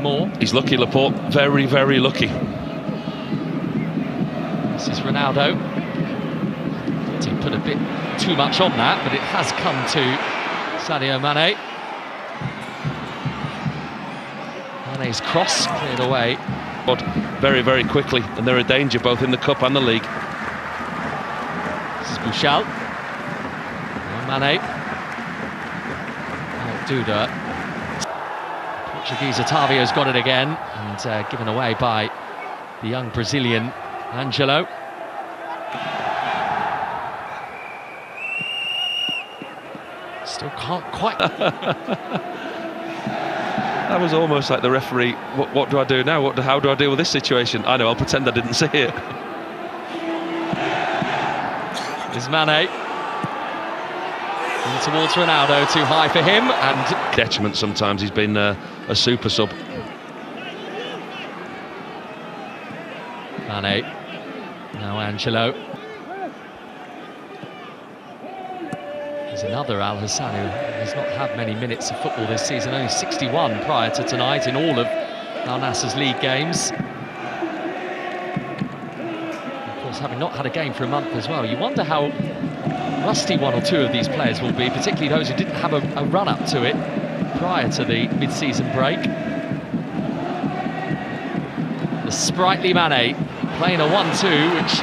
More. He's lucky, Laporte. Very, very lucky. This is Ronaldo. He put a bit too much on that, but it has come to Sadio Mané. Mané's cross cleared away. Very, very quickly, and they're a danger both in the Cup and the League. This is Bouchal. Mané. Duda. Portuguese Otavio's got it again, and given away by the young Brazilian Angelo. Still can't quite. That was almost like the referee. What do I do now? How do I deal with this situation? I know. I'll pretend I didn't see it. Is Mané in towards Ronaldo, too high for him, and detriment sometimes. He's been a super sub. Mané, now Angelo. There's another Al Hassan who has not had many minutes of football this season, only 61 prior to tonight in all of Al Nassr's league games. Of course, having not had a game for a month as well, you wonder how rusty one or two of these players will be, particularly those who didn't have a run-up to it prior to the mid-season break. The sprightly Mané playing a 1-2, which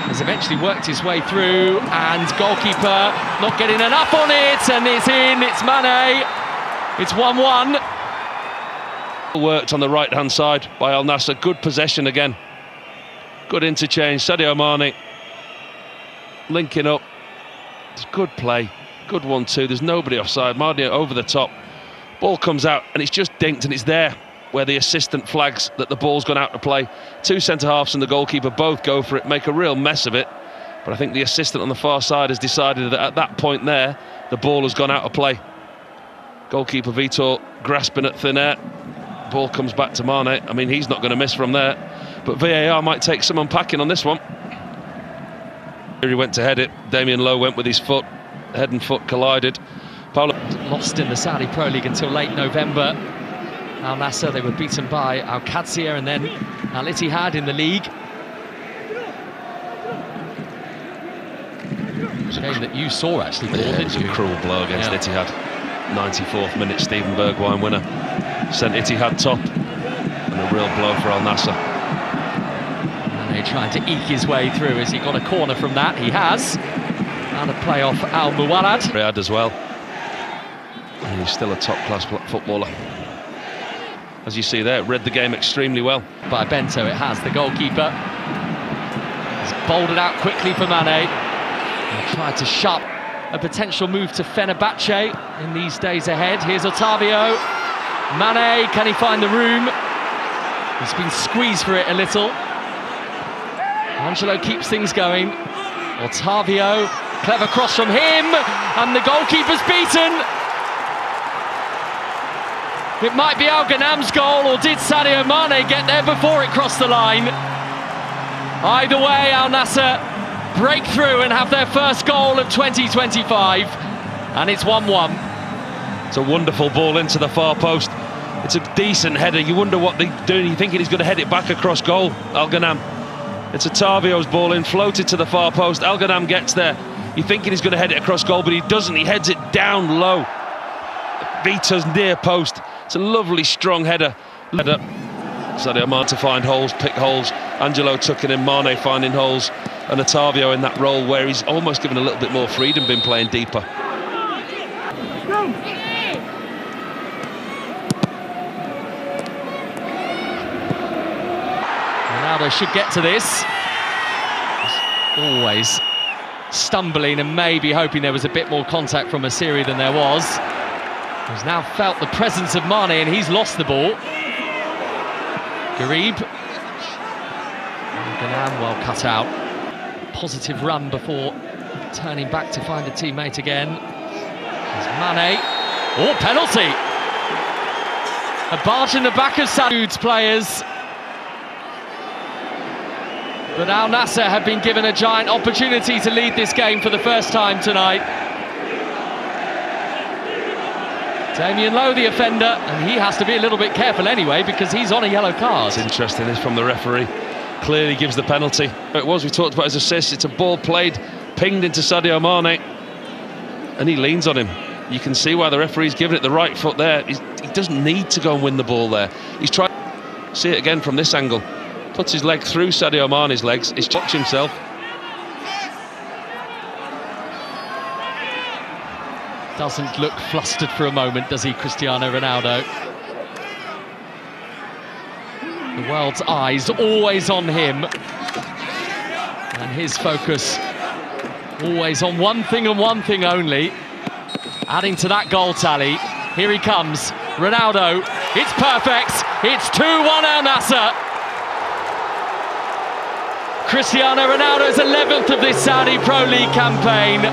has eventually worked his way through, and goalkeeper not getting enough on it, and it's in, it's Mané. It's 1-1. Worked on the right-hand side by Al Nassr. Good possession again. Good interchange. Sadio Mané linking up. It's good play. Good 1-2. There's nobody offside. Mané over the top. Ball comes out, and it's just dinked, and it's there where the assistant flags that the ball's gone out to play. Two centre-halves and the goalkeeper both go for it, make a real mess of it. But I think the assistant on the far side has decided that at that point there, the ball has gone out of play. Goalkeeper Vitor grasping at thin air. Ball comes back to Mané. I mean, he's not going to miss from there. But VAR might take some unpacking on this one. He went to head it. Damien Lowe went with his foot. Head and foot collided. Paulo lost in the Saudi Pro League until late November. Al Nassr, they were beaten by Al Qadsiya and then Al Ittihad in the league. It was a game that you saw actually, Paul, didn't you? It was a cruel blow against Ittihad. 94th minute, Stephen Bergwijn winner. Sent Ittihad top, and a real blow for Al Nassr. And they're trying to eke his way through. Has he got a corner from that? He has. And a play off Al Muwallad. Riyadh as well. And he's still a top-class footballer. As you see there, read the game extremely well. By Bento, it has. The goalkeeper has bowled it out quickly for Mané. And tried to shut a potential move to Fenerbahce in these days ahead. Here's Otavio. Mané, can he find the room? He's been squeezed for it a little. Angelo keeps things going. Otavio, clever cross from him, and the goalkeeper's beaten. It might be Al Ghanam's goal, or did Sadio Mané get there before it crossed the line? Either way, Al Nassr break through and have their first goal of 2025, and it's 1-1. It's a wonderful ball into the far post. It's a decent header. You wonder what they're doing. You're thinking he's going to head it back across goal, Al Ghanam. It's Otavio's ball in, floated to the far post. Al Ghanam gets there. You're thinking he's going to head it across goal, but he doesn't. He heads it down low. Vita's near post. It's a lovely, strong header. Sadio Mané to find holes, pick holes. Angelo tucking in, Mané finding holes. And Otavio in that role where he's almost given a little bit more freedom, been playing deeper. Ronaldo should get to this. Always stumbling and maybe hoping there was a bit more contact from Asiri than there was. He's now felt the presence of Mané and he's lost the ball. Garib. Ghanam well cut out. Positive run before turning back to find a teammate again. There's Mané. Oh, penalty! A barge in the back of Sadio's players. But Al Nassr have been given a giant opportunity to lead this game for the first time tonight. Damien Lowe, the offender, and he has to be a little bit careful anyway because he's on a yellow card. It's interesting, this from the referee. Clearly gives the penalty. It was, we talked about his assist. It's a ball played, pinged into Sadio Mané, and he leans on him. You can see why the referee's giving it the right foot there. He doesn't need to go and win the ball there. He's trying. See it again from this angle. Puts his leg through Sadio Mané's legs. He's watched himself. Doesn't look flustered for a moment, does he, Cristiano Ronaldo? The world's eyes always on him. And his focus always on one thing and one thing only. Adding to that goal tally. Here he comes. Ronaldo. It's perfect. It's 2-1 Al Nassr. Cristiano Ronaldo's 11th of this Saudi Pro League campaign.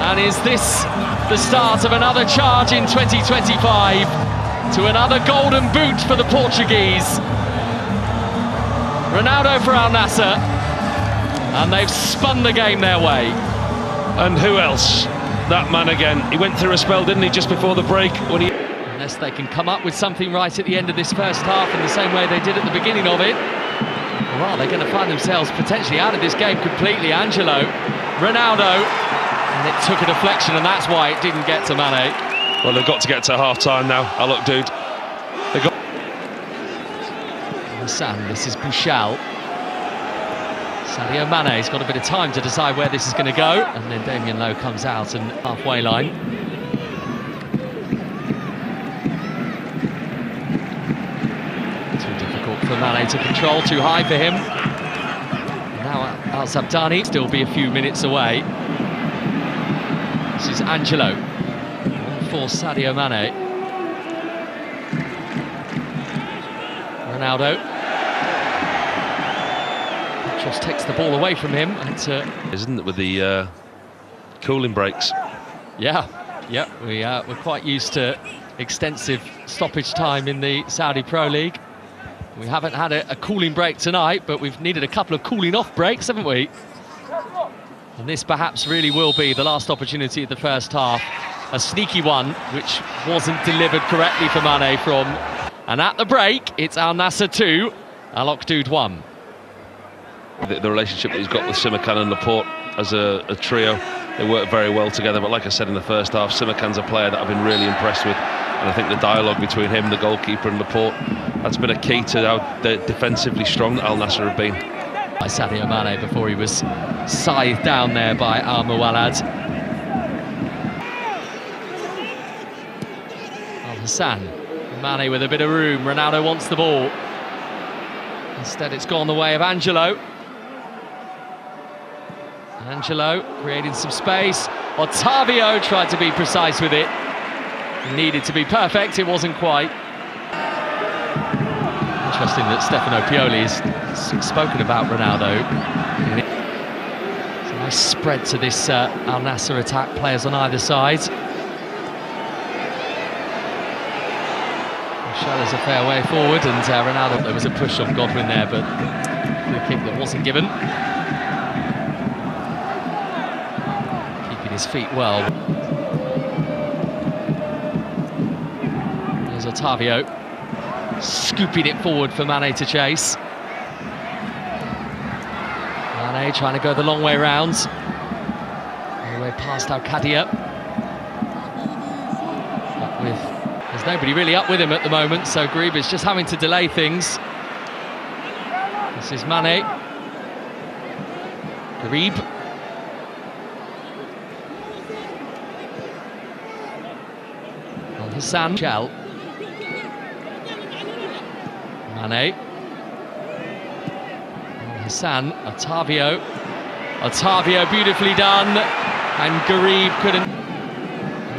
And is this the start of another charge in 2025 to another golden boot for the Portuguese? Ronaldo for Al Nassr, and they've spun the game their way. And who else? That man again. He went through a spell, didn't he, just before the break when he... Unless they can come up with something right at the end of this first half in the same way they did at the beginning of it. Well, they're going to find themselves potentially out of this game completely. Angelo, Ronaldo, and it took a deflection, and that's why it didn't get to Mané. Well, they've got to get to half-time now. Oh, look, dude. They got... Hassan, this is Bouchal. Sadio Mané's got a bit of time to decide where this is going to go, and then Damien Lowe comes out and halfway line. Too difficult for Mané to control, too high for him. Now Al Sabdani still be a few minutes away. This is Angelo for Sadio Mané. Ronaldo. Just takes the ball away from him. And, isn't it, with the cooling breaks? Yeah, we're quite used to extensive stoppage time in the Saudi Pro League. We haven't had a cooling break tonight, but we've needed a couple of cooling off breaks, haven't we? And this perhaps really will be the last opportunity of the first half. A sneaky one, which wasn't delivered correctly for Mané from... And at the break, it's Al Nassr 2, Al Oqdoud 1. The relationship that he's got with Simakan and Laporte as a trio, they work very well together. But like I said in the first half, Simakan's a player that I've been really impressed with. And I think the dialogue between him, the goalkeeper, and Laporte, that's been a key to how defensively strong Al Nassr have been. By Sadio Mané before he was scythed down there by Al Muwallad. Al Hassan, Mané with a bit of room. Ronaldo wants the ball. Instead, it's gone the way of Angelo. Angelo creating some space. Otavio tried to be precise with it. Needed to be perfect, it wasn't quite. Interesting that Stefano Pioli has spoken about Ronaldo. It's a nice spread to this Al Nassr attack, players on either side. There's a fair way forward, and Ronaldo, there was a push on Godwin there, but the kick that wasn't given. Keeping his feet well. There's Otavio, scooping it forward for Mané to chase. Mané trying to go the long way round. All the way past Al-Qadia. There's nobody really up with him at the moment, so Garib is just having to delay things. This is Mané. Garib. Al Hassan. Shell. Mané. Al Hassan. Otavio. Otavio beautifully done. And Garib couldn't.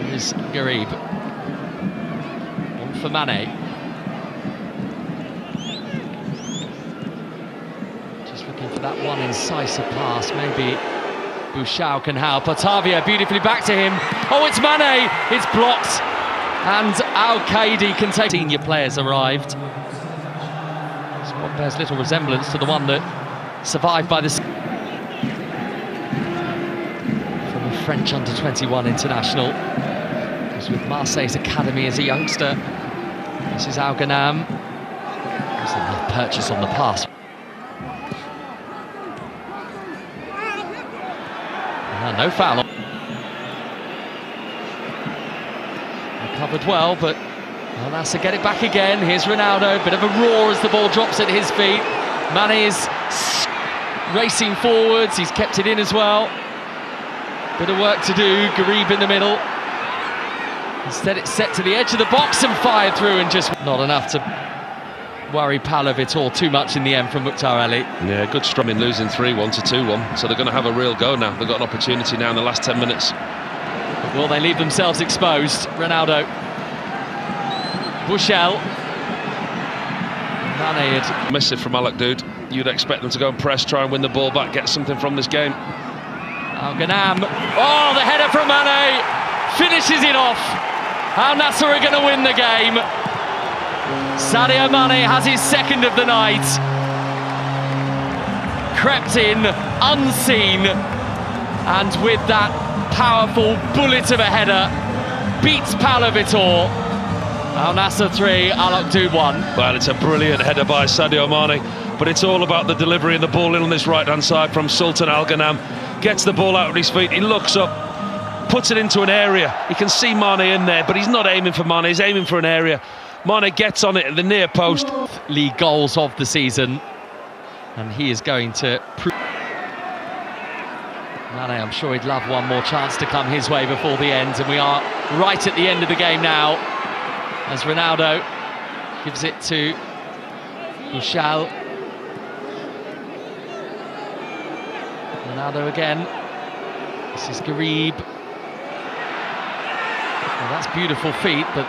Here's Garib. For Mané. Just looking for that one incisive pass. Maybe Bouchal can help. Otavio beautifully back to him. Oh, it's Mané. It's blocked. And Al-Qaidi can take... Senior players arrived. Squad bears little resemblance to the one that survived by the... From a French under-21 international. He was with Marseille's academy as a youngster. This is Al-Ghanam. There's a nice purchase on the pass. No foul. Covered well, but Nassr get it back again. Here's Ronaldo, bit of a roar as the ball drops at his feet. Mané is racing forwards, he's kept it in as well. Bit of work to do, Garib in the middle. Instead it's set to the edge of the box and fired through, and just not enough to worry Pavlovic too much in the end from Mukhtar Ali. Yeah, good strumming, losing 3-1 to 2-1, so they're going to have a real go now. They've got an opportunity now in the last 10 minutes. Will they leave themselves exposed? Ronaldo. Bushell. Mané had... Missive from Alec Dude. You'd expect them to go and press, try and win the ball back, get something from this game. Al-Ghanam. Oh, the header from Mané finishes it off. Al Nassr are going to win the game. Sadio Mané has his second of the night. Crept in, unseen, and with that powerful bullet of a header, beats Pavlovic. Al Nassr 3, Al Dude 1. Well, it's a brilliant header by Sadio Mané, but it's all about the delivery and the ball in on this right-hand side from Sultan Al-Ghanam. Gets the ball out of his feet, he looks up, puts it into an area. He can see Mané in there, but he's not aiming for Mané, he's aiming for an area. Mané gets on it at the near post. League goals of the season, and he is going to prove... Mané, I'm sure he'd love one more chance to come his way before the end, and we are right at the end of the game now, as Ronaldo gives it to Bushell. Ronaldo again. This is Garib. Well, that's beautiful feet, but